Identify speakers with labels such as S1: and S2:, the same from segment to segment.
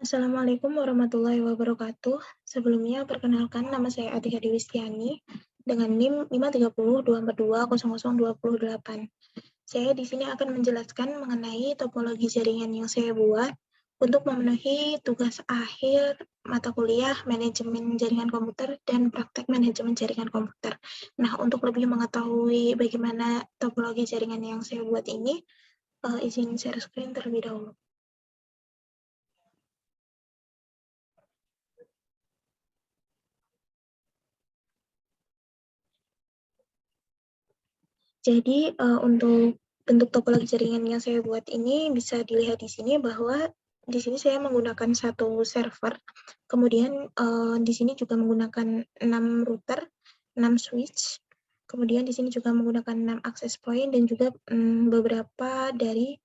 S1: Assalamualaikum warahmatullahi wabarakatuh. Sebelumnya, perkenalkan nama saya Atika Dewi Stiani dengan NIM 53024200028. Saya di sini akan menjelaskan mengenai topologi jaringan yang saya buat untuk memenuhi tugas akhir mata kuliah manajemen jaringan komputer dan praktek manajemen jaringan komputer. Nah, untuk lebih mengetahui bagaimana topologi jaringan yang saya buat ini, izin share screen terlebih dahulu. Jadi, untuk bentuk topologi jaringan yang saya buat ini bisa dilihat di sini bahwa di sini saya menggunakan satu server, kemudian di sini juga menggunakan 6 router, 6 switch, kemudian di sini juga menggunakan 6 access point dan juga beberapa dari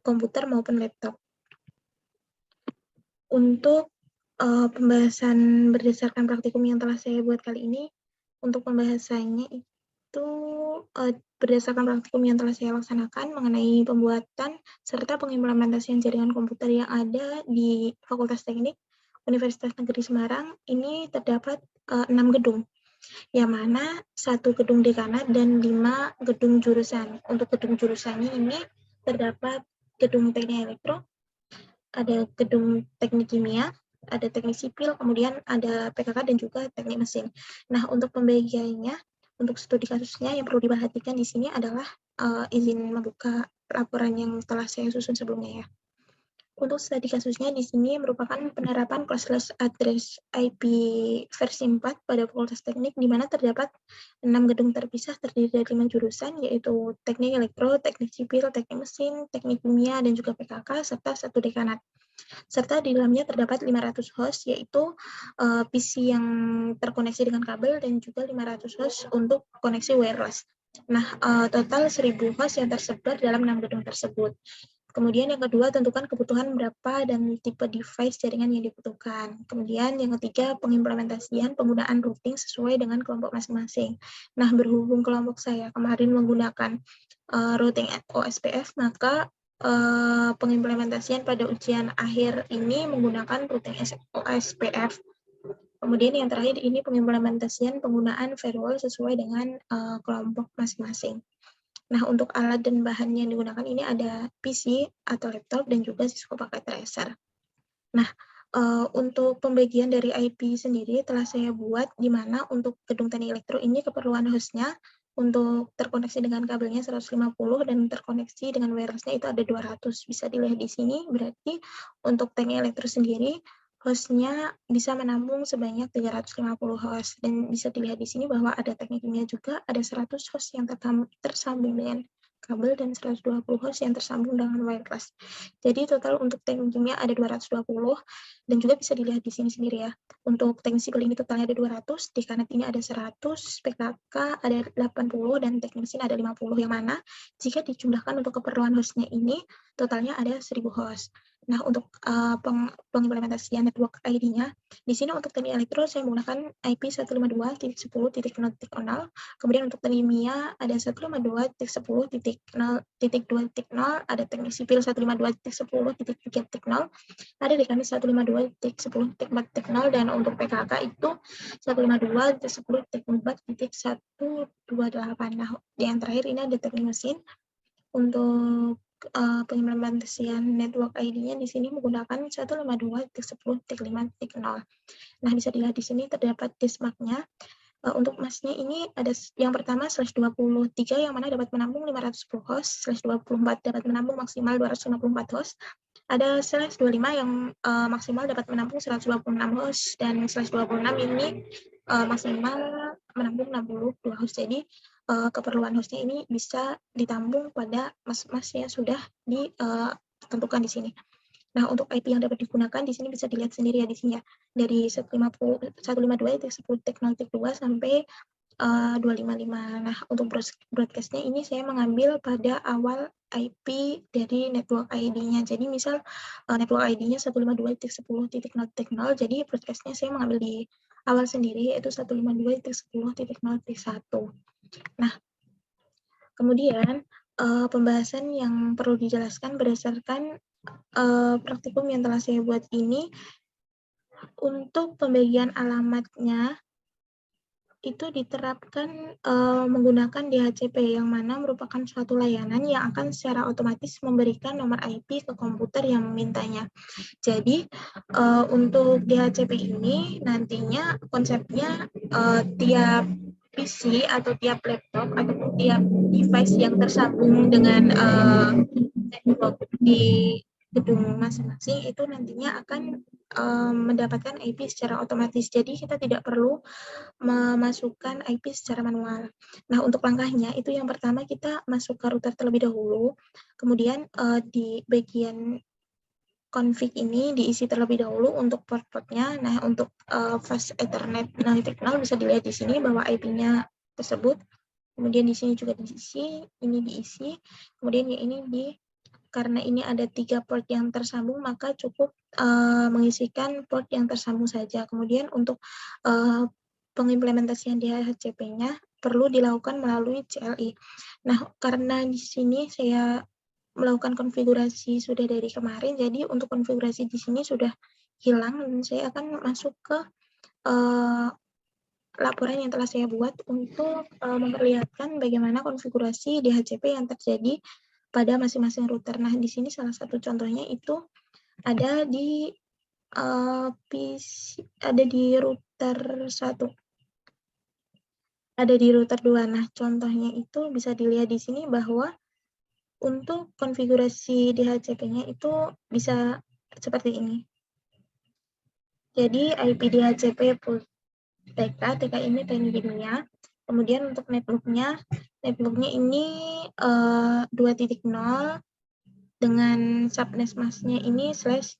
S1: komputer maupun laptop. Untuk pembahasan berdasarkan praktikum yang telah saya buat kali ini, untuk pembahasannya itu berdasarkan praktikum yang telah saya laksanakan mengenai pembuatan serta pengimplementasian jaringan komputer yang ada di Fakultas Teknik Universitas Negeri Semarang, ini terdapat 6 gedung, yang mana 1 gedung dekanat dan 5 gedung jurusan. Untuk gedung jurusannya ini terdapat gedung teknik elektro, ada gedung teknik kimia, ada teknik sipil, kemudian ada PKK dan juga teknik mesin. Nah, untuk pembagiannya, untuk studi kasusnya yang perlu diperhatikan di sini adalah izin membuka laporan yang telah saya susun sebelumnya ya. Untuk studi kasusnya di sini merupakan penerapan classless address IP versi 4 pada Fakultas Teknik, di mana terdapat 6 gedung terpisah terdiri dari 5 jurusan, yaitu teknik elektro, teknik sipil, teknik mesin, teknik kimia, dan juga PKK, serta 1 dekanat. Serta di dalamnya terdapat 500 host, yaitu PC yang terkoneksi dengan kabel dan juga 500 host untuk koneksi wireless. Nah, total 1000 host yang tersebar dalam 6 gedung tersebut. Kemudian yang kedua, tentukan kebutuhan berapa dan tipe device jaringan yang dibutuhkan. Kemudian yang ketiga, pengimplementasian penggunaan routing sesuai dengan kelompok masing-masing. Nah, berhubung kelompok saya kemarin menggunakan routing OSPF, maka pengimplementasian pada ujian akhir ini menggunakan routing OSPF. Kemudian yang terakhir ini pengimplementasian penggunaan firewall sesuai dengan kelompok masing-masing. Nah, untuk alat dan bahan yang digunakan ini ada PC atau laptop dan juga Cisco Packet Tracer. Nah, untuk pembagian dari IP sendiri telah saya buat di mana untuk gedung teknik elektro ini keperluan hostnya untuk terkoneksi dengan kabelnya 150 dan terkoneksi dengan wirelessnya itu ada 200. Bisa dilihat di sini, berarti untuk teknik elektro sendiri hostnya bisa menampung sebanyak 350 host, dan bisa dilihat di sini bahwa ada teknik kimia juga ada 100 host yang tersambung dengan kabel dan 120 host yang tersambung dengan wireless. Jadi total untuk teknik kimia ada 220 dan juga bisa dilihat di sini sendiri ya. Untuk teknik sipil ini totalnya ada 200, dekanat ini ada 100, PKK ada 80 dan teknik mesin ada 50, yang mana jika dijumlahkan untuk keperluan hostnya ini totalnya ada 1000 host. Nah, untuk pengimplementasian network ID-nya, di sini untuk teknik elektro saya menggunakan IP 152.10.0.0. Kemudian untuk teknik kimia ada 152.10.0.2.0, ada teknik sipil 152.10.3.0, ada di kami 152.10.4.0, dan untuk PKK itu 152.10.4.128. Nah, yang terakhir ini ada teknik mesin. Untuk pengimplementasian network ID-nya di sini menggunakan 152.10.5.0. Nah, bisa dilihat di sini terdapat diskmark-nya. Untuk masnya ini ada yang pertama /23 yang mana dapat menampung 510 host, /24 dapat menampung maksimal 254 host, ada /25 yang maksimal dapat menampung 126 host, dan /26 ini maksimal menampung 62 host. Jadi keperluan hostnya ini bisa ditampung pada mas-mas yang sudah ditentukan di sini. Nah, untuk IP yang dapat digunakan di sini bisa dilihat sendiri ya di sini ya. Dari 152.10.0.2 sampai 255. Nah, untuk broadcast-nya ini saya mengambil pada awal IP dari network ID-nya. Jadi misal network ID-nya 152.10.0.0, jadi broadcast-nya saya mengambil di awal sendiri yaitu 152.10.0.1. Nah, kemudian pembahasan yang perlu dijelaskan berdasarkan praktikum yang telah saya buat ini, untuk pembagian alamatnya itu diterapkan menggunakan DHCP, yang mana merupakan suatu layanan yang akan secara otomatis memberikan nomor IP ke komputer yang memintanya. Jadi untuk DHCP ini nantinya konsepnya tiap PC atau tiap laptop atau tiap device yang tersambung dengan network di gedung masing-masing itu nantinya akan mendapatkan IP secara otomatis. Jadi kita tidak perlu memasukkan IP secara manual. Nah, untuk langkahnya itu yang pertama kita masuk ke router terlebih dahulu, kemudian di bagian config ini diisi terlebih dahulu untuk port-portnya. Nah, untuk fast Ethernet 0.0 bisa dilihat di sini bahwa IP-nya tersebut. Kemudian di sini juga diisi, ini diisi. Kemudian yang ini karena ini ada 3 port yang tersambung, maka cukup mengisikan port yang tersambung saja. Kemudian untuk pengimplementasian DHCP-nya perlu dilakukan melalui CLI. Nah, karena di sini saya melakukan konfigurasi sudah dari kemarin, jadi untuk konfigurasi di sini sudah hilang, dan saya akan masuk ke laporan yang telah saya buat untuk memperlihatkan bagaimana konfigurasi DHCP yang terjadi pada masing-masing router. Nah, di sini salah satu contohnya itu ada di PC, ada di router 1, ada di router 2. Nah, contohnya itu bisa dilihat di sini bahwa untuk konfigurasi DHCP-nya itu bisa seperti ini. Jadi IP DHCP TK, TK ini teknik kimia. Kemudian untuk networknya ini 2.0 dengan subnetmasknya ini /24.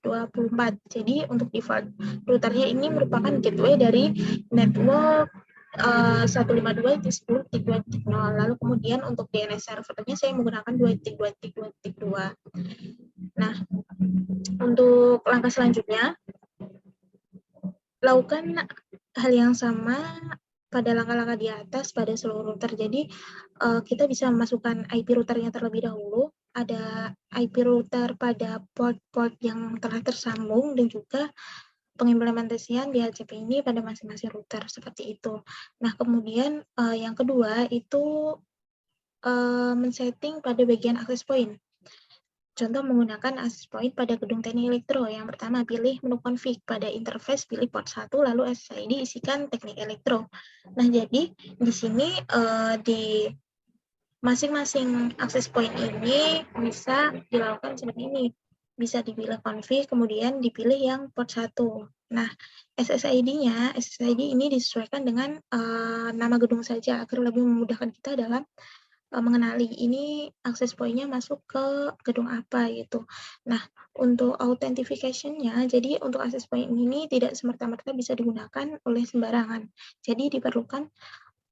S1: Jadi untuk default routernya ini merupakan gateway dari network 152.10.2.0. Lalu kemudian untuk DNS servernya saya menggunakan 2.2.2.2. Nah, untuk langkah selanjutnya lakukan hal yang sama pada langkah-langkah di atas pada seluruh router. Jadi kita bisa memasukkan IP routernya terlebih dahulu, ada IP router pada port-port yang telah tersambung, dan juga pengimplementasian DHCP ini pada masing-masing router seperti itu. Nah, kemudian yang kedua itu men-setting pada bagian access point. Contoh menggunakan access point pada gedung teknik elektro. Yang pertama, pilih menu config. Pada interface, pilih port 1, lalu SSID isikan teknik elektro. Nah, jadi di sini di masing-masing access point ini bisa dilakukan seperti ini. Bisa dipilih config, kemudian dipilih yang port 1. Nah, SSID ini disesuaikan dengan nama gedung saja agar lebih memudahkan kita dalam mengenali ini akses point-nya masuk ke gedung apa gitu. Nah, untuk authentication-nya, jadi untuk akses point ini tidak semerta-merta bisa digunakan oleh sembarangan. Jadi diperlukan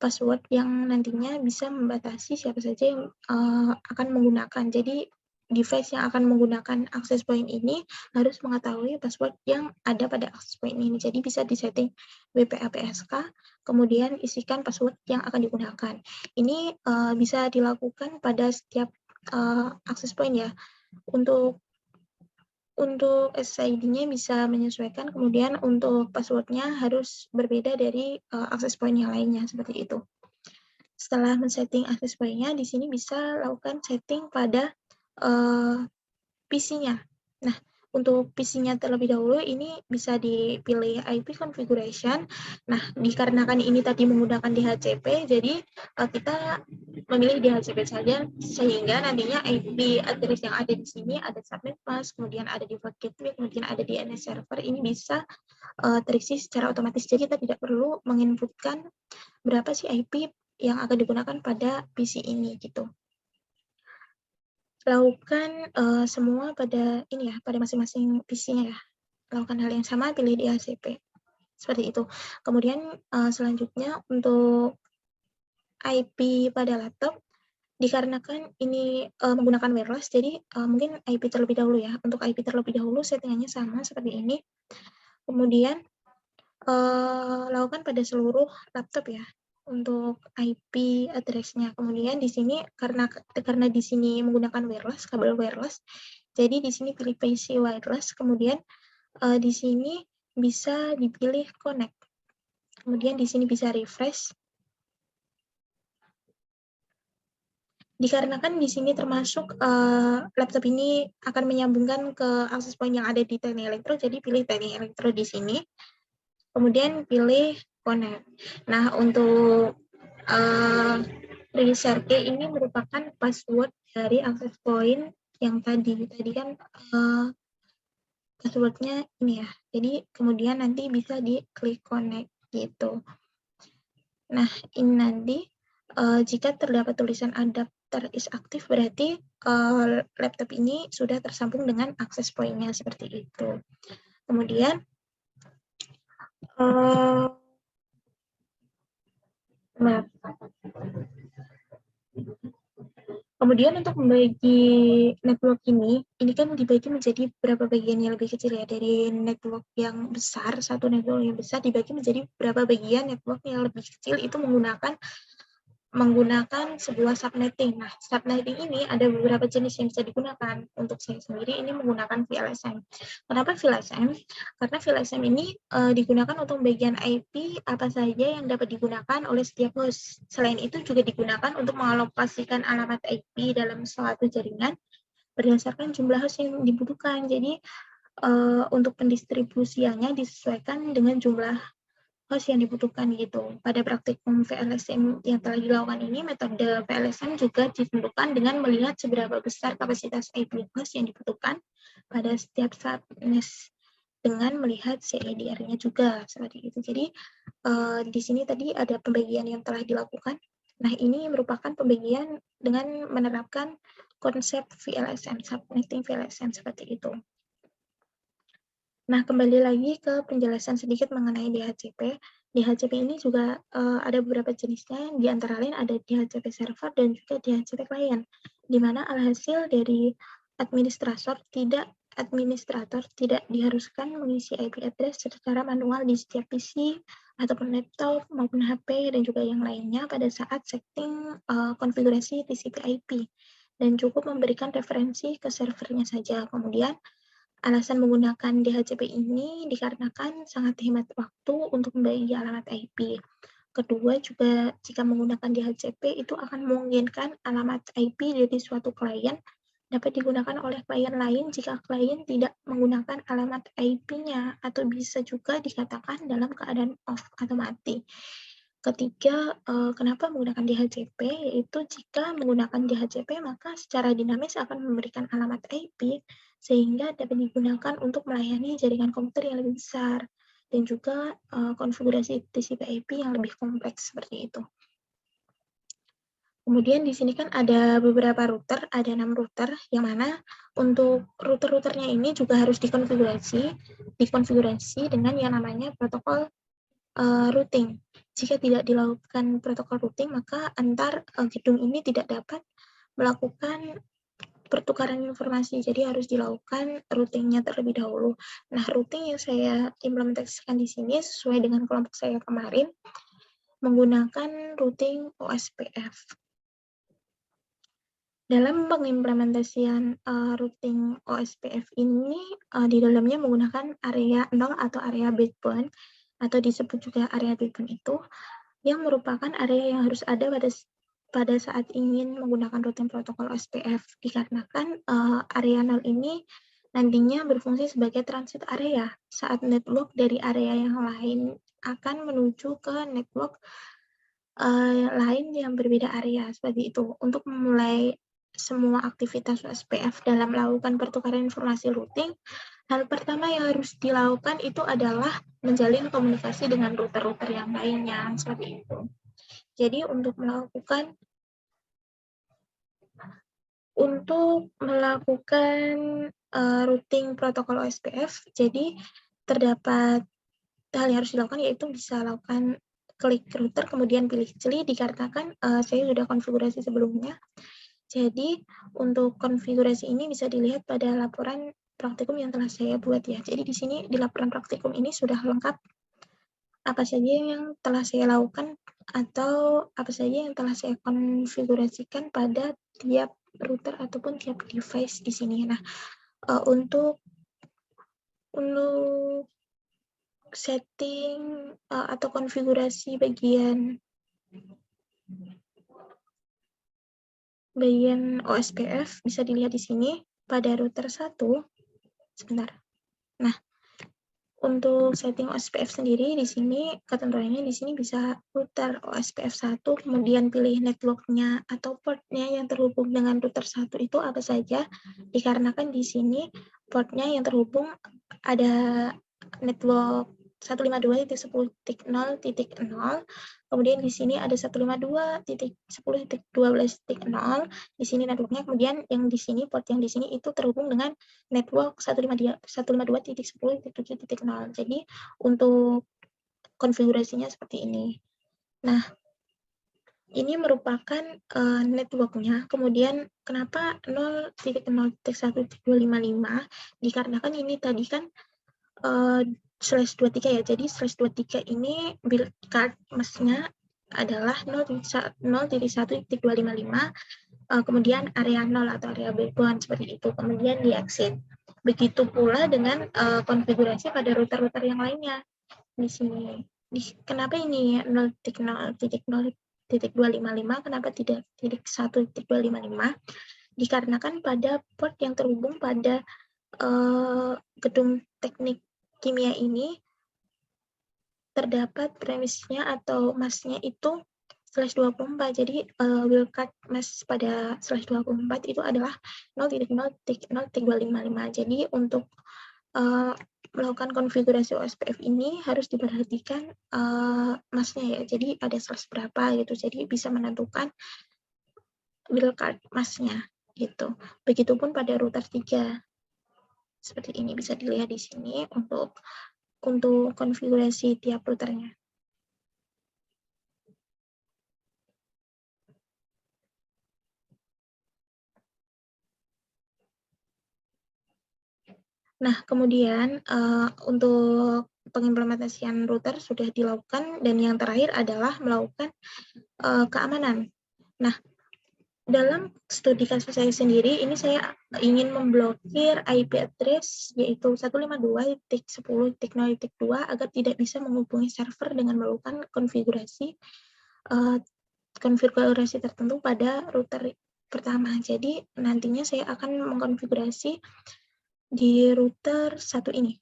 S1: password yang nantinya bisa membatasi siapa saja yang akan menggunakan. Jadi device yang akan menggunakan access point ini harus mengetahui password yang ada pada access point ini. Jadi bisa disetting WPA-PSK, kemudian isikan password yang akan digunakan. Ini bisa dilakukan pada setiap access point ya. Untuk SSID-nya bisa menyesuaikan, kemudian untuk password-nya harus berbeda dari access point yang lainnya, seperti itu. Setelah men-setting access point-nya, di sini bisa lakukan setting pada PC-nya. Nah, untuk PC-nya terlebih dahulu ini bisa dipilih IP configuration. Nah, dikarenakan ini tadi menggunakan DHCP, jadi kita memilih DHCP saja, sehingga nantinya IP address yang ada di sini ada subnet mask, kemudian ada default gateway, kemudian ada DNS server, ini bisa terisi secara otomatis. Jadi kita tidak perlu menginputkan berapa sih IP yang akan digunakan pada PC ini gitu. Lakukan semua pada ini ya, pada masing-masing PC-nya ya. Lakukan hal yang sama, pilih DHCP. Seperti itu. Kemudian selanjutnya untuk IP pada laptop, dikarenakan ini menggunakan wireless, jadi mungkin IP terlebih dahulu ya. Untuk IP terlebih dahulu settingannya sama seperti ini. Kemudian lakukan pada seluruh laptop ya untuk IP address-nya. Kemudian di sini karena di sini menggunakan wireless, kabel wireless, Jadi di sini pilih PC wireless, kemudian di sini bisa dipilih connect. Kemudian di sini bisa refresh. Dikarenakan di sini termasuk laptop ini akan menyambungkan ke akses point yang ada di Teknik Elektro, jadi pilih Teknik Elektro di sini. Kemudian pilih connect. Nah, untuk register key ini merupakan password dari akses point yang tadi kan passwordnya ini ya. Jadi kemudian nanti bisa diklik connect gitu. Nah, ini nanti jika terdapat tulisan adapter is aktif, berarti laptop ini sudah tersambung dengan akses point-nya seperti itu. Kemudian maaf. Kemudian untuk membagi network ini kan dibagi menjadi beberapa bagian yang lebih kecil ya. Dari network yang besar, satu network yang besar dibagi menjadi beberapa bagian network yang lebih kecil, itu menggunakan sebuah subnetting. Nah, subnetting ini ada beberapa jenis yang bisa digunakan. Untuk saya sendiri ini menggunakan VLSM. Kenapa VLSM? Karena VLSM ini digunakan untuk bagian IP apa saja yang dapat digunakan oleh setiap host. Selain itu juga digunakan untuk mengalokasikan alamat IP dalam suatu jaringan berdasarkan jumlah host yang dibutuhkan. Jadi untuk pendistribusiannya disesuaikan dengan jumlah host yang dibutuhkan gitu. Pada praktikum VLSM yang telah dilakukan ini, metode VLSM juga ditentukan dengan melihat seberapa besar kapasitas IP host yang dibutuhkan pada setiap subnet dengan melihat CIDR-nya juga seperti itu. Jadi di sini tadi ada pembagian yang telah dilakukan. Nah, ini merupakan pembagian dengan menerapkan konsep VLSM, subnetting VLSM seperti itu. Nah, kembali lagi ke penjelasan sedikit mengenai DHCP. DHCP ini juga ada beberapa jenisnya, di antara lain ada DHCP server dan juga DHCP client, di mana alhasil dari administrator tidak diharuskan mengisi IP address secara manual di setiap PC ataupun laptop maupun HP dan juga yang lainnya pada saat setting konfigurasi TCP/IP, dan cukup memberikan referensi ke servernya saja. Kemudian alasan menggunakan DHCP ini dikarenakan sangat hemat waktu untuk membagi alamat IP. Kedua, juga jika menggunakan DHCP itu akan memungkinkan alamat IP dari suatu klien dapat digunakan oleh klien lain jika klien tidak menggunakan alamat IP-nya, atau bisa juga dikatakan dalam keadaan off atau mati. Ketiga, kenapa menggunakan DHCP, yaitu jika menggunakan DHCP maka secara dinamis akan memberikan alamat IP sehingga dapat digunakan untuk melayani jaringan komputer yang lebih besar dan juga konfigurasi TCP/IP yang lebih kompleks seperti itu. Kemudian di sini kan ada beberapa router, ada 6 router, yang mana untuk router-routernya ini juga harus dikonfigurasi dengan yang namanya protokol routing. Jika tidak dilakukan protokol routing, maka antar gedung ini tidak dapat melakukan pertukaran informasi, jadi harus dilakukan routingnya terlebih dahulu. Nah, routing yang saya implementasikan di sini sesuai dengan kelompok saya kemarin, menggunakan routing OSPF. Dalam pengimplementasian routing OSPF ini, di dalamnya menggunakan area 0 atau area backbone, atau disebut juga area backbone itu, yang merupakan area yang harus ada pada saat ingin menggunakan routing protokol OSPF, dikarenakan area 0 ini nantinya berfungsi sebagai transit area saat network dari area yang lain akan menuju ke network lain yang berbeda area, seperti itu. Untuk memulai semua aktivitas OSPF dalam melakukan pertukaran informasi routing, hal pertama yang harus dilakukan itu adalah menjalin komunikasi dengan router-router yang lainnya, seperti itu. Jadi untuk melakukan routing protokol OSPF, jadi terdapat hal yang harus dilakukan, yaitu bisa lakukan klik router kemudian pilih celi, dikarenakan saya sudah konfigurasi sebelumnya. Jadi untuk konfigurasi ini bisa dilihat pada laporan praktikum yang telah saya buat ya. Jadi di sini di laporan praktikum ini sudah lengkap apa saja yang telah saya lakukan atau apa saja yang telah saya konfigurasikan pada tiap router ataupun tiap device di sini. Nah, untuk setting atau konfigurasi bagian OSPF bisa dilihat di sini pada router 1. Sebentar. Nah, untuk setting OSPF sendiri di sini ketentuannya di sini bisa router OSPF 1, kemudian pilih network-nya atau port-nya yang terhubung dengan router 1 itu apa saja, dikarenakan di sini port-nya yang terhubung ada network 152.10.0.0, kemudian di sini ada 152.10.12.0, di sini network-nya, kemudian yang di sini port yang di sini itu terhubung dengan network 152.10.7.0. Jadi untuk konfigurasinya seperti ini. Nah, ini merupakan network-nya. Kemudian kenapa 0.0.1.255? Dikarenakan ini tadi kan /23 ya. Jadi /23 ini build card mesh-nya adalah 0.1.255, kemudian area 0 atau area breakpoint seperti itu, kemudian di exit. Begitu pula dengan konfigurasi pada router-router yang lainnya. Di sini, kenapa ini 0.0.255, kenapa tidak 1.255? Dikarenakan pada port yang terhubung pada gedung teknik kimia ini terdapat premisnya atau mask-nya itu /24. Jadi wildcard mask pada /24 itu adalah 0.0.255. Jadi untuk melakukan konfigurasi OSPF ini harus diperhatikan mask-nya ya. Jadi ada slash berapa gitu. Jadi bisa menentukan wildcard mask-nya gitu. Begitupun pada router 3. Seperti ini bisa dilihat di sini untuk konfigurasi tiap routernya. Nah, kemudian untuk pengimplementasian router sudah dilakukan, dan yang terakhir adalah melakukan keamanan. Nah, dalam studi kasus saya sendiri, ini saya ingin memblokir IP address yaitu 152.10.0.2 agar tidak bisa menghubungi server dengan melakukan konfigurasi tertentu pada router pertama. Jadi nantinya saya akan mengkonfigurasi di router 1 ini.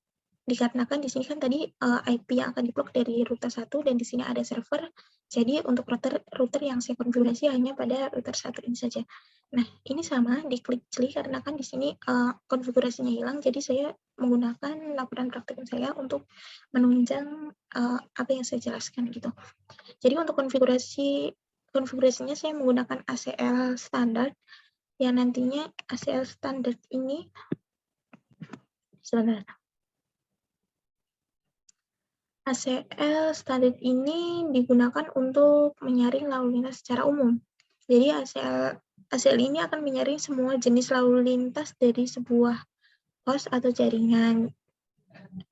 S1: Dikarenakan di sini kan tadi IP yang akan diblok dari router 1 dan di sini ada server. Jadi untuk router yang saya konfigurasi hanya pada router 1 ini saja. Nah, ini sama diklik jeli karena kan di sini konfigurasinya hilang. Jadi saya menggunakan laporan praktikum saya untuk menunjang apa yang saya jelaskan gitu. Jadi untuk konfigurasinya saya menggunakan ACL standar, yang nantinya ACL standar ini sebenarnya ACL standar ini digunakan untuk menyaring lalu lintas secara umum. Jadi ACL ini akan menyaring semua jenis lalu lintas dari sebuah host atau jaringan.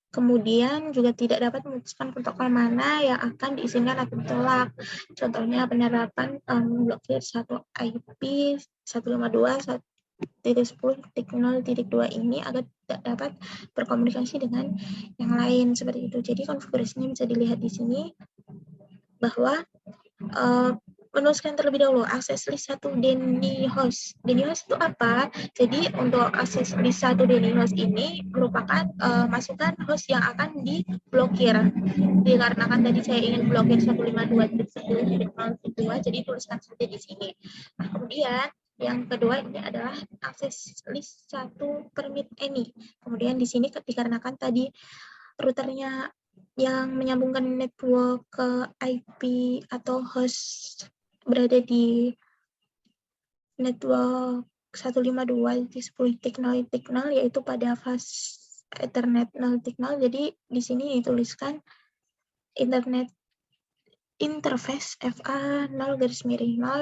S1: Kemudian juga tidak dapat memutuskan protokol mana yang akan diizinkan atau ditolak. Contohnya penerapan blokir satu IP 152.10.0.2 ini agar tidak dapat berkomunikasi dengan yang lain seperti itu. Jadi konfigurasinya bisa dilihat di sini bahwa menuliskan terlebih dahulu akses list 1 Deny host. Deny host itu apa? Jadi untuk akses list 1 Deny host ini merupakan masukan host yang akan diblokir. Dikarenakan tadi saya ingin blokir 152.10.0.2, jadi tuliskan saja di sini. Nah, kemudian yang kedua ini adalah akses list 1 permit any. Kemudian di sini dikarenakan tadi routernya yang menyambungkan network ke IP atau host berada di network 152.10.0.0 yaitu pada fast Ethernet 0.0. Jadi di sini dituliskan internet interface FA 0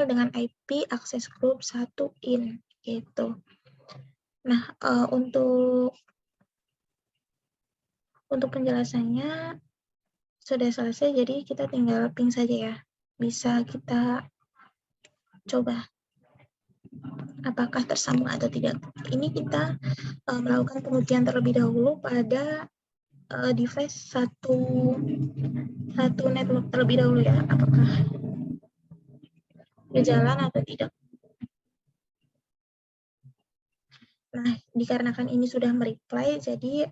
S1: dengan IP akses group 1 in gitu. Nah, untuk penjelasannya sudah selesai, jadi kita tinggal ping saja ya. Bisa kita coba. apakah tersambung atau tidak. Ini kita melakukan pengujian terlebih dahulu pada device satu network terlebih dahulu ya, apakah berjalan atau tidak. Nah, dikarenakan ini sudah mereply, jadi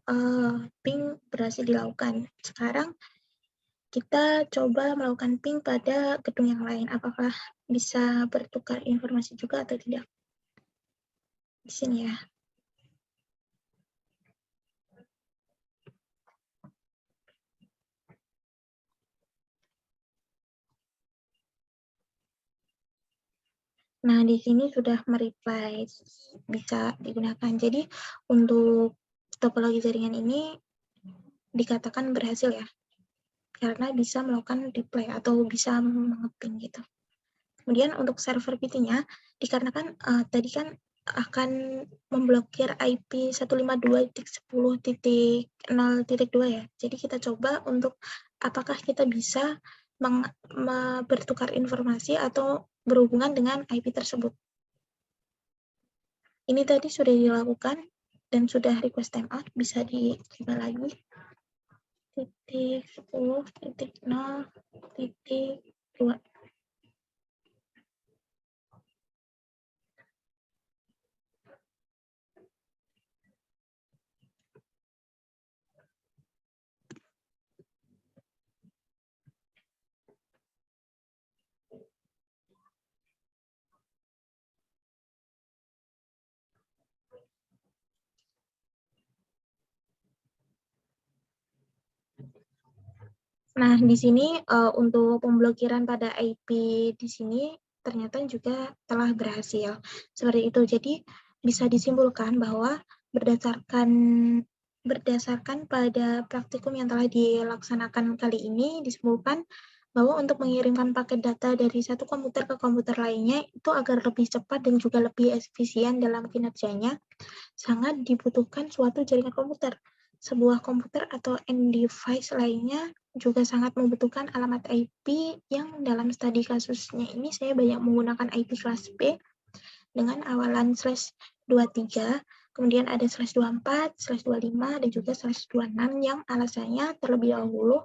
S1: ping berhasil dilakukan. Sekarang kita coba melakukan ping pada gedung yang lain. Apakah bisa bertukar informasi juga atau tidak? Di sini ya. Nah, di sini sudah mereply, bisa digunakan. Jadi, untuk topologi jaringan ini dikatakan berhasil ya, karena bisa melakukan reply atau bisa mengeping gitu. Kemudian untuk server PT-nya, dikarenakan tadi kan akan memblokir IP 152.10.0.2 ya. Jadi kita coba untuk apakah kita bisa bertukar informasi atau berhubungan dengan IP tersebut. Ini tadi sudah dilakukan dan sudah request timeout, bisa dicoba lagi. Titik 10.0.2. Nah, di sini untuk pemblokiran pada IP di sini ternyata juga telah berhasil. Seperti itu. Jadi bisa disimpulkan bahwa berdasarkan pada praktikum yang telah dilaksanakan kali ini, disimpulkan bahwa untuk mengirimkan paket data dari satu komputer ke komputer lainnya itu agar lebih cepat dan juga lebih efisien dalam kinerjanya, sangat dibutuhkan suatu jaringan komputer. Sebuah komputer atau end device lainnya juga sangat membutuhkan alamat IP yang dalam studi kasusnya ini saya banyak menggunakan IP kelas B dengan awalan /23, kemudian ada /24, /25, dan juga /26 yang alasannya terlebih dahulu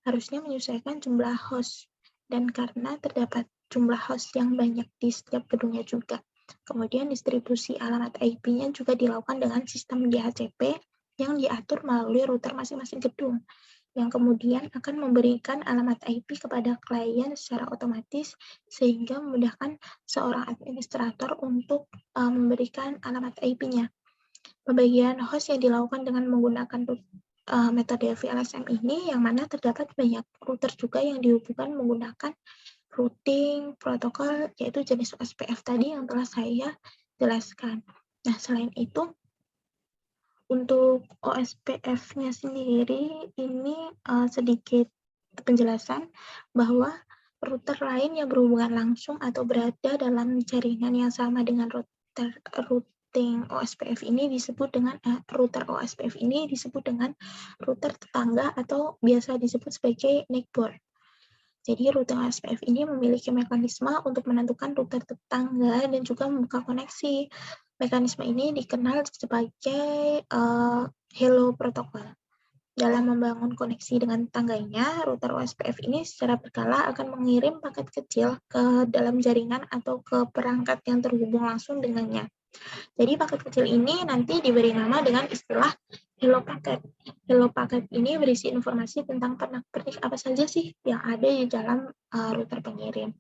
S1: harusnya menyesuaikan jumlah host, dan karena terdapat jumlah host yang banyak di setiap gedungnya juga. Kemudian distribusi alamat IP-nya juga dilakukan dengan sistem DHCP yang diatur melalui router masing-masing gedung, yang kemudian akan memberikan alamat IP kepada klien secara otomatis sehingga memudahkan seorang administrator untuk memberikan alamat IP-nya. Pembagian host yang dilakukan dengan menggunakan metode VLSM ini, yang mana terdapat banyak router juga yang dihubungkan menggunakan routing protokol, yaitu jenis OSPF tadi yang telah saya jelaskan. Nah, selain itu, untuk OSPF-nya sendiri, ini sedikit penjelasan bahwa router lain yang berhubungan langsung atau berada dalam jaringan yang sama dengan routing OSPF ini disebut dengan router OSPF ini disebut dengan router tetangga atau biasa disebut sebagai neckboard. Jadi routing OSPF ini memiliki mekanisme untuk menentukan router tetangga dan juga membuka koneksi. Mekanisme ini dikenal sebagai Hello Protocol. Dalam membangun koneksi dengan tetangganya, router OSPF ini secara berkala akan mengirim paket kecil ke dalam jaringan atau ke perangkat yang terhubung langsung dengannya. Jadi paket kecil ini nanti diberi nama dengan istilah Hello Packet. Hello Packet ini berisi informasi tentang pernak-pernik apa saja sih yang ada di dalam router pengirim.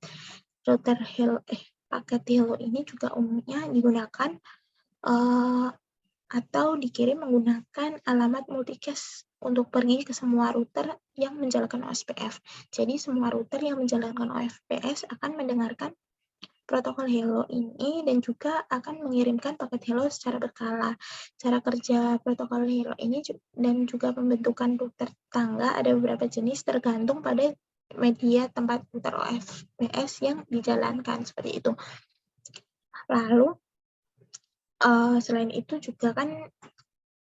S1: Router paket Hello ini juga umumnya digunakan atau dikirim menggunakan alamat multicast untuk pergi ke semua router yang menjalankan OSPF. Jadi semua router yang menjalankan OSPF akan mendengarkan protokol Hello ini dan juga akan mengirimkan paket Hello secara berkala. Cara kerja protokol Hello ini dan juga pembentukan router tetangga ada beberapa jenis tergantung pada media tempat router OSPF yang dijalankan, seperti itu. Lalu selain itu juga kan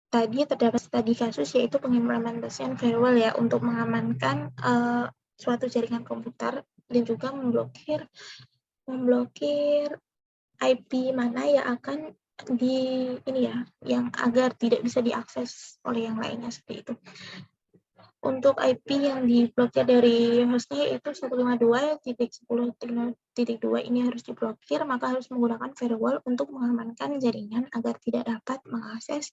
S1: tadi terdapat studi kasus yaitu pengimplementasian firewall ya untuk mengamankan suatu jaringan komputer dan juga memblokir IP mana yang akan yang agar tidak bisa diakses oleh yang lainnya seperti itu. Untuk IP yang diblokir dari hostnya yaitu 152.10.2 ini harus diblokir, maka harus menggunakan firewall untuk mengamankan jaringan agar tidak dapat mengakses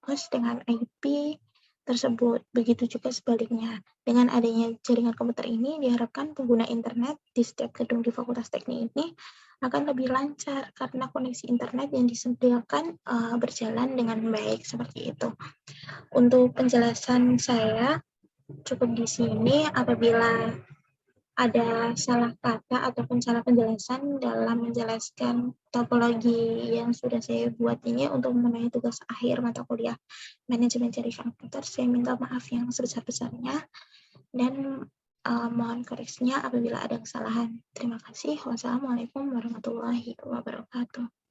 S1: host dengan IP tersebut. Begitu juga sebaliknya. Dengan adanya jaringan komputer ini, diharapkan pengguna internet di setiap gedung di Fakultas Teknik ini akan lebih lancar karena koneksi internet yang disediakan berjalan dengan baik seperti itu. Untuk penjelasan saya cukup di sini. Apabila ada salah kata ataupun salah penjelasan dalam menjelaskan topologi yang sudah saya buat ini untuk memenuhi tugas akhir mata kuliah manajemen jaringan komputer, saya minta maaf yang sebesar-besarnya dan mohon koreksinya apabila ada kesalahan. Terima kasih. Wassalamualaikum warahmatullahi wabarakatuh.